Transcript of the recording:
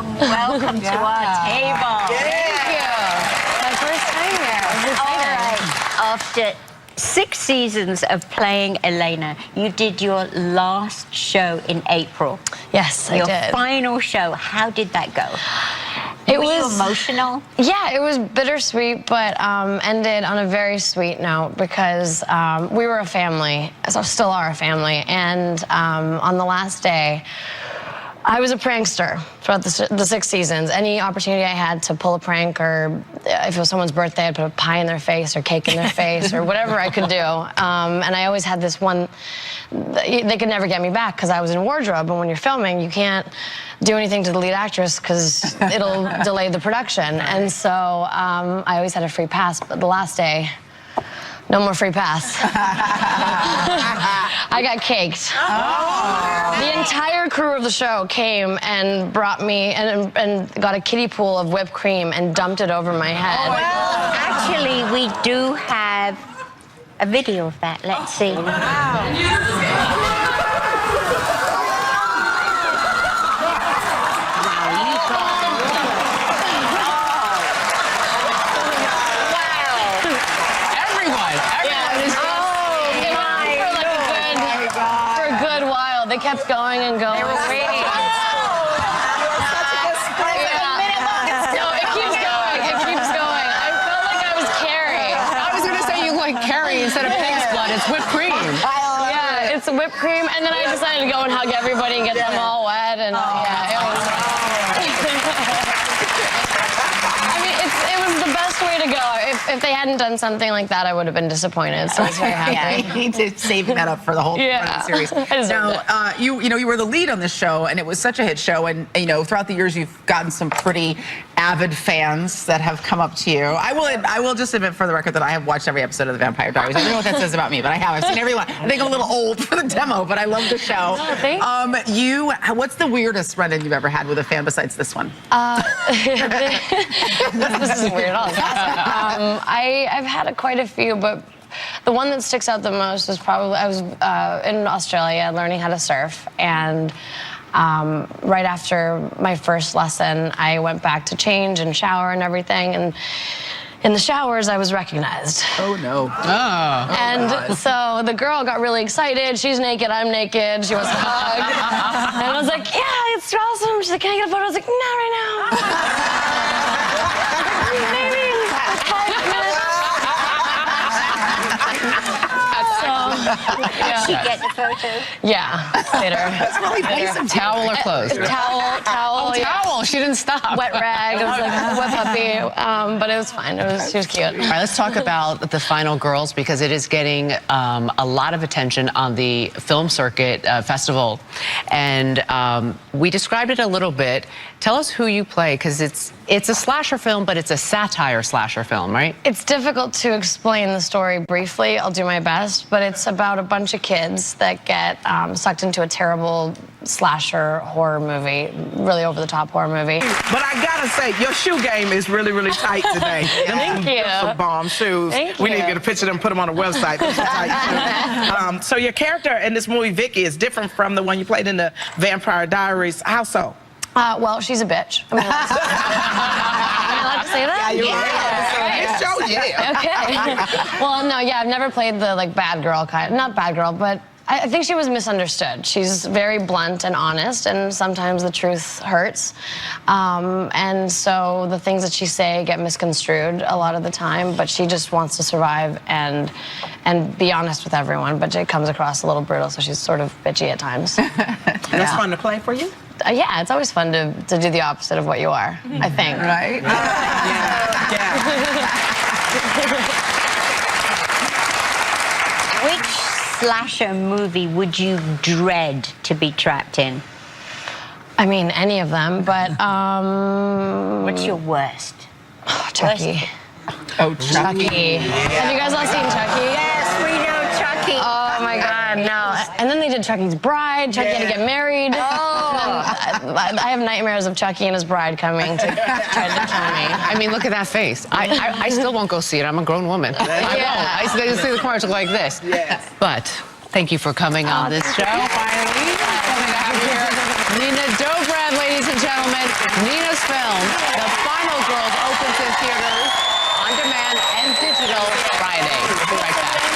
welcome to our table. Thank you. My first time here. All right. After 6 seasons of playing Elena, you did your last show in April. Yes, I did. Your final show. How did that go? It Were was you emotional? Yeah, it was bittersweet, but ended on a very sweet note because we were a family, so still are a family, and on the last day, I was a prankster throughout the 6 seasons. Any opportunity I had to pull a prank, or if it was someone's birthday, I'd put a pie in their face or cake in their face or whatever I could do. And I always had this one, they could never get me back because I was in wardrobe, and when you're filming, you can't do anything to the lead actress because it'll delay the production. And so I always had a free pass, but the last day, no more free pass. I got caked. Oh. The entire crew of the show came and brought me and got a kiddie pool of whipped cream and dumped it over my head. Well, actually, we do have a video of that. Let's see. They kept going and going. They were waiting. No, it keeps going. It keeps going. I felt like I was Carrie. I was going to say you like Carrie instead of pig's blood. It's whipped cream. Yeah, it's whipped cream. And then I decided to go and hug everybody and get them all wet. And yeah, it was. I mean, it was the best way to go. If they hadn't done something like that, I would have been disappointed. So I was very happy. Yeah, you need to save that up for the whole series. Now, you were the lead on this show, and it was such a hit show. And throughout the years, you've gotten some pretty avid fans that have come up to you. I will just admit for the record that I have watched every episode of The Vampire Diaries. I don't know what that says about me, but I have. I've seen every one. I think I'm a little old for the demo, but I love the show. Oh, thanks. What's the weirdest run-in you've ever had with a fan besides this one? This is weird. I've had quite a few, but the one that sticks out the most is probably I was in Australia learning how to surf, and right after my first lesson, I went back to change and shower and everything, and in the showers, I was recognized. Oh, no. And so the girl got really excited. She's naked, I'm naked. She wants a hug. And I was like, yeah, it's awesome. She's like, can I get a photo? I was like, not right now. Maybe in 5 minutes. Did she get the photo? Yeah, later. That's really basic. Towel or clothes? Towel. Oh, yeah. towel. She didn't stop. Wet rag. I was like, wet puppy. But it was fine. She was cute. All right, let's talk about the final girls, because it is getting a lot of attention on the film circuit festival. And we described it a little bit. Tell us who you play, because it's a slasher film, but it's a satire slasher film, right? It's difficult to explain the story briefly. I'll do my best, but it's about a bunch of kids that get sucked into a terrible slasher horror movie, really over-the-top horror movie. But I gotta say, your shoe game is really, really tight today. Thank you. Some bomb shoes. We need to get a picture of them and put them on the website. So your character in this movie, Vicky, is different from the one you played in the Vampire Diaries. How so? Well, she's a bitch. Am I allowed to say that? Yeah, you're right. Yeah. Okay. Well, no, yeah, I've never played the bad girl kind. Not bad girl, but I think she was misunderstood. She's very blunt and honest, and sometimes the truth hurts. And so the things that she say get misconstrued a lot of the time, but she just wants to survive and be honest with everyone, but it comes across a little brutal, so she's sort of bitchy at times. That's fun to play for you? Yeah, it's always fun to do the opposite of what you are, I think. Right? Which slasher movie would you dread to be trapped in? I mean, any of them, but What's your worst? Chucky. Oh, Chucky. Have you guys all seen Chucky? Yes, we know Chucky. Oh my God, no. And then they did Chucky's Bride. Chucky had to get married. I have nightmares of Chucky and his bride coming to try to kill me. I mean, look at that face. I still won't go see it. I'm a grown wowoman. I won't. I see the commercial like this. Yes. But thank you for coming on this show. Finally, Nina Dobrev, ladies and gentlemen. film, The Final Girls, opens in theaters on demand and digital Friday. We'll be right back.